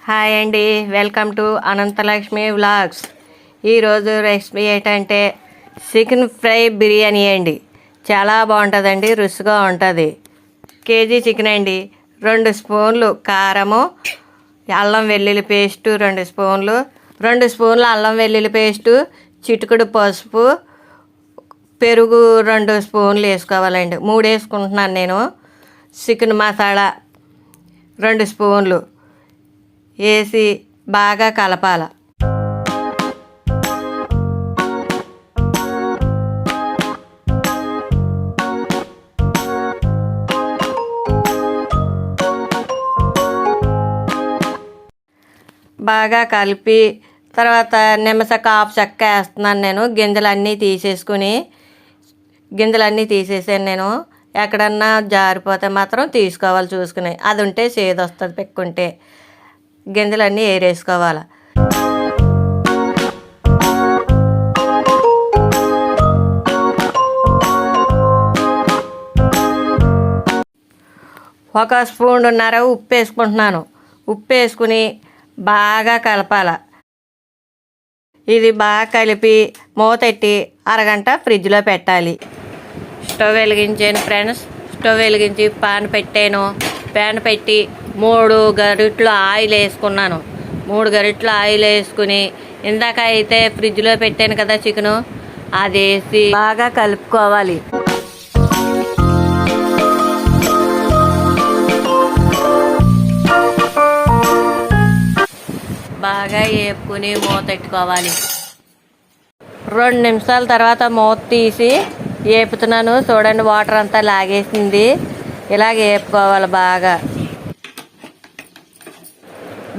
Hi అండి, welcome to Ananthalakshmi vlogs. ఈరోజు recipe ఏంటంటే చికెన్ ఫ్రై బిర్యానీ అండి. చాలా బాగుంటుందండి, రుచిగా ఉంటుంది. కేజీ చికెన్ అండి, 2 స్పూన్లు కారము, అల్లం వెల్లుల్లి పేస్టు 2 స్పూన్లు, 2 స్పూన్లు అల్లం వెల్లుల్లి పేస్టు, చిటికెడు పసుపు, పెరుగు 2 స్పూన్లు వేసుకోవాలండి. 3 వేసుకుంటున్నాను నేను. చికెన్ మసాలా 2 స్పూన్లు వేసి బాగా కలపాల. బాగా కలిపి తర్వాత నిమ్మచెక్క హాఫ్ చెక్క వేస్తున్నాను నేను. గింజలన్నీ తీసేసాను నేను. ఎక్కడన్నా జారిపోతే మాత్రం తీసుకోవాలి చూసుకుని. అది ఉంటే చేదు వస్తుంది పెట్టుకుంటే. గింజలన్నీ ఏరేసుకోవాలి. ఒక స్పూన్నర ఉప్పు వేసుకుంటున్నాను. ఉప్పు వేసుకుని బాగా కలపాల. ఇది బాగా కలిపి మూతెట్టి అరగంట ఫ్రిడ్జ్లో పెట్టాలి. స్టవ్ వెలిగించాను ఫ్రెండ్స్. స్టవ్ వెలిగించి పాన్ పెట్టాను. పాన్ పెట్టి 3 గరిటెలు ఆయిల్ వేసుకున్నాను. 3 గరిటెలు ఆయిల్ వేసుకుని ఇందాక అయితే ఫ్రిడ్జ్లో పెట్టాను కదా చికెను, అది వేసి బాగా కలుపుకోవాలి. బాగా వేపుకుని మూత పెట్టుకోవాలి. 2 నిమిషాల తర్వాత మూత తీసి వేపుతున్నాను. చూడండి, వాటర్ అంతా లాగేసింది. ఇలాగ వేపుకోవాలి.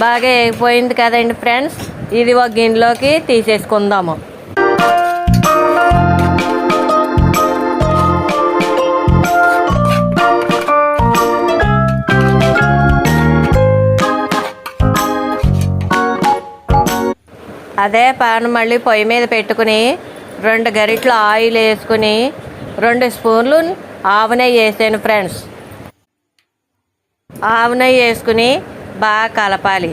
బాగా వేగిపోయింది కదండి ఫ్రెండ్స్. ఇది ఒక గిన్నెలోకి తీసేసుకుందాము. అదే పాన్ మళ్ళీ పొయ్యి మీద పెట్టుకుని 2 గరిటెలు ఆయిల్ వేసుకుని 2 స్పూన్లు ఆవు నెయ్యి వేసాను ఫ్రెండ్స్. ఆవు నెయ్యి వేసుకుని బాగా కలపాలి.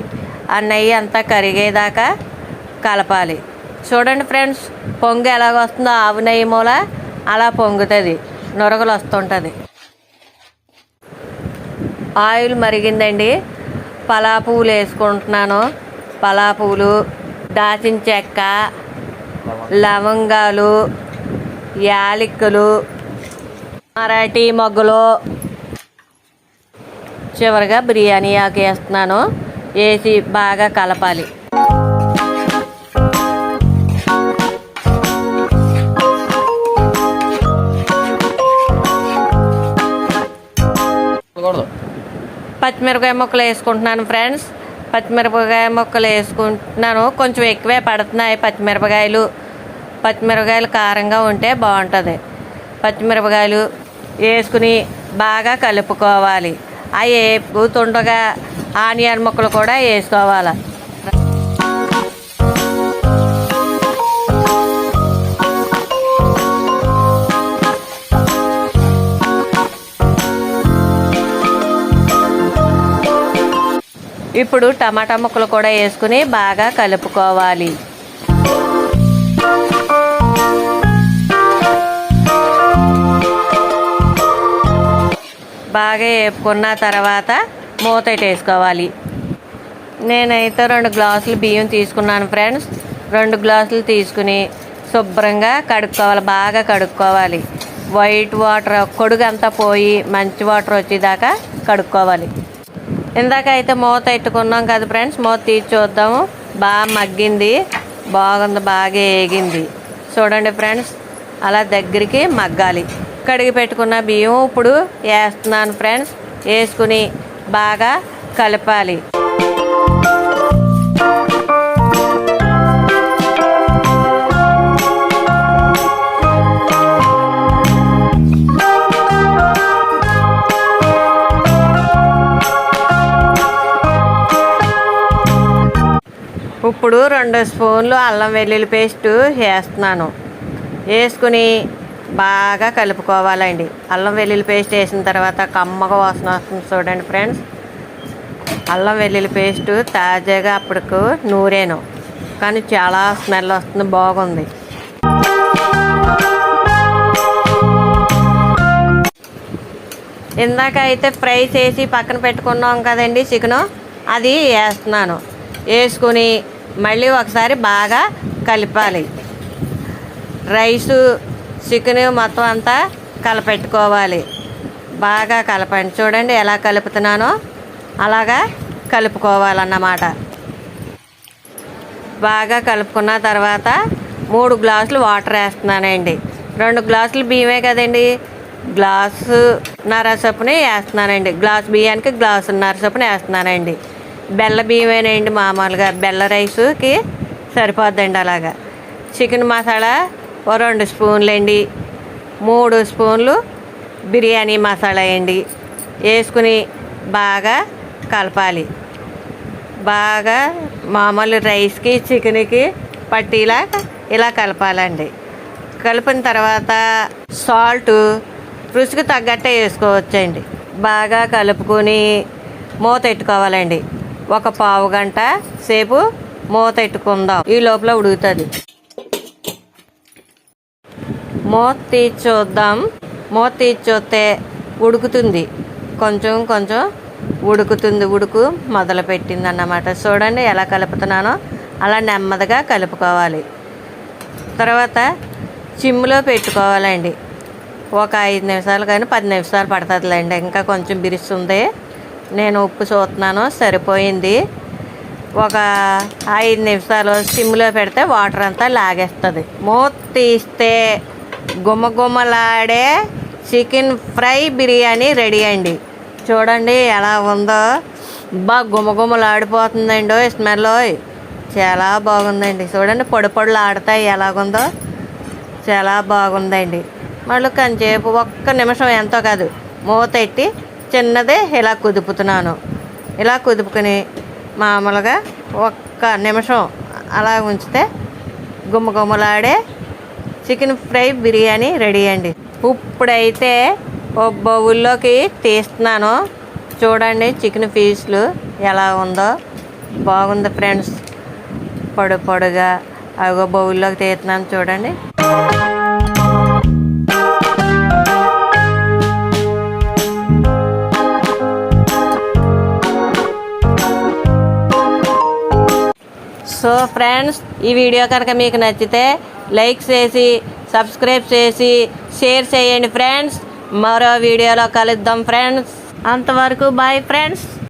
ఆ నెయ్యి అంతా కరిగేదాకా కలపాలి. చూడండి ఫ్రెండ్స్, పొంగు ఎలాగ వస్తుందో ఆవు నెయ్యి మూల అలా పొంగుతుంది, నురగలు వస్తుంటుంది. ఆయిల్ మరిగిందండి. పలావ్ పువ్వులు వేసుకుంటున్నాను. పలావ్ పువ్వులు, దాచిన చెక్క, లవంగాలు, యాలకులు, మరాఠీ మొగ్గలు, చివరిగా బిర్యానీ ఆకు వేస్తున్నాను. వేసి బాగా కలపాలి. పచ్చిమిరపకాయ ముక్కలు వేసుకుంటున్నాను ఫ్రెండ్స్. పచ్చిమిరపకాయ ముక్కలు వేసుకుంటున్నాను. కొంచెం ఎక్కువే పడుతున్నాయి పచ్చిమిరపకాయలు కారంగా ఉంటే బాగుంటుంది. పచ్చిమిరపకాయలు వేసుకుని బాగా కలుపుకోవాలి. అవి వేపుతుండగా ఆనియన్ ముక్కలు కూడా వేసుకోవాలి. ఇప్పుడు టమాటా ముక్కలు కూడా వేసుకుని బాగా కలుపుకోవాలి. బాగా వేపుకున్న తర్వాత మూత వేసుకోవాలి. నేనైతే 2 గ్లాసులు బియ్యం తీసుకున్నాను ఫ్రెండ్స్. 2 గ్లాసులు తీసుకుని శుభ్రంగా కడుక్కోవాలి. బాగా కడుక్కోవాలి. వైట్ వాటర్ కొడుగు అంతా పోయి మంచి వాటర్ వచ్చేదాకా కడుక్కోవాలి. ఇందాక అయితే మూత పెట్టుకున్నాం కదా ఫ్రెండ్స్. మూత తీసి చూద్దాము. బాగా మగ్గింది, బాగుంది, బాగా వేగింది. చూడండి ఫ్రెండ్స్, అలా దగ్గరికి మగ్గాలి. కడిగి పెట్టుకున్న బియ్యం ఇప్పుడు వేస్తున్నాను ఫ్రెండ్స్. వేసుకుని బాగా కలపాలి. ఇప్పుడు 2 స్పూన్లు అల్లం వెల్లుల్లి పేస్టు వేస్తున్నాను. వేసుకుని బాగా కలుపుకోవాలండి. అల్లం వెల్లుల్లి పేస్ట్ వేసిన తర్వాత కమ్మగా వాసన వస్తుంది చూడండి ఫ్రెండ్స్. అల్లం వెల్లుల్లి పేస్టు తాజాగా అప్పటికు నూరాను, కానీ చాలా స్మెల్ వస్తుంది, బాగుంది. ఇందాక అయితే ఫ్రై చేసి పక్కన పెట్టుకున్నాం కదండి చికెను, అది వేస్తున్నాను. వేసుకుని మళ్ళీ ఒకసారి బాగా కలపాలి. రైసు చికెన్ మొత్తం అంతా కలపెట్టుకోవాలి. బాగా కలపండి. చూడండి ఎలా కలుపుతున్నానో అలాగా కలుపుకోవాలన్నమాట. బాగా కలుపుకున్న తర్వాత 3 గ్లాసులు వాటర్ వేస్తున్నానండి. 2 గ్లాసులు బియ్యమే కదండి, గ్లాసున్నర చొప్పున వేస్తున్నానండి. గ్లాసు బియ్యానికి గ్లాసున్నర చొప్పున వేస్తున్నానండి. బెల్ల బియ్యమేనండి, మామూలుగా బెల్ల రైసుకి సరిపోద్దండి. అలాగా చికెన్ మసాలా 2 స్పూన్లు అండి, 3 స్పూన్లు బిర్యానీ మసాలా అండి వేసుకుని బాగా కలపాలి. బాగా మామూలు రైస్కి చికెన్కి పట్టీలా ఇలా కలపాలండి. కలిపిన తర్వాత సాల్ట్ రుచికి తగ్గట్టే వేసుకోవచ్చండి. బాగా కలుపుకొని మూత పెట్టుకోవాలండి. ఒక పావు గంట సేపు మూత పెట్టుకుందాం, ఈ లోపల ఉడుకుతుంది. మూత తీసి చూద్దాం. మూత తీసి చూస్తే ఉడుకుతుంది, కొంచెం కొంచెం ఉడుకుతుంది, ఉడుకు మొదలుపెట్టింది అన్నమాట. చూడండి ఎలా కలుపుతున్నానో అలా నెమ్మదిగా కలుపుకోవాలి. తర్వాత సిమ్లో పెట్టుకోవాలండి. ఒక 5 నిమిషాలు కానీ 10 నిమిషాలు పడుతుందిలేండి, ఇంకా కొంచెం బిరుస్తుంది. నేను ఉప్పు చూస్తున్నాను, సరిపోయింది. ఒక 5 నిమిషాలు సిమ్లో పెడితే వాటర్ అంతా లాగేస్తుంది. మూత తీస్తే గుమగుమలాడే చికెన్ ఫ్రై బిర్యానీ రెడీ అండి. చూడండి ఎలా ఉందో, బాగా గుమగుమలాడిపోతుందండి. స్మెల్ చాలా బాగుందండి. చూడండి పొడి పొడులు ఆడతాయి, ఎలాగుందో చాలా బాగుందండి. మళ్ళీ కొంచెంసేపు 1 నిమిషం ఎంతో కాదు మూత పెట్టి చిన్నదే ఇలా కుదుపుతున్నాను. ఇలా కుదుపుకొని మామూలుగా 1 నిమిషం అలా ఉంచితే గుమగుమలాడే చికెన్ ఫ్రై బిర్యానీ రెడీ అండి. ఇప్పుడైతే ఓ బౌల్లోకి తీస్తున్నాను. చూడండి చికెన్ పీసులు ఎలా ఉందో, బాగుంది ఫ్రెండ్స్. పొడి పొడిగా అగో బౌల్లోకి తీస్తున్నాను చూడండి. సో ఫ్రెండ్స్, ఈ వీడియో కనుక మీకు నచ్చితే లైక్ చేసి సబ్స్క్రైబ్ చేసి షేర్ చేయండి ఫ్రెండ్స్. మరో వీడియోలో కలుద్దాం ఫ్రెండ్స్. అంతవరకు బాయ్ ఫ్రెండ్స్.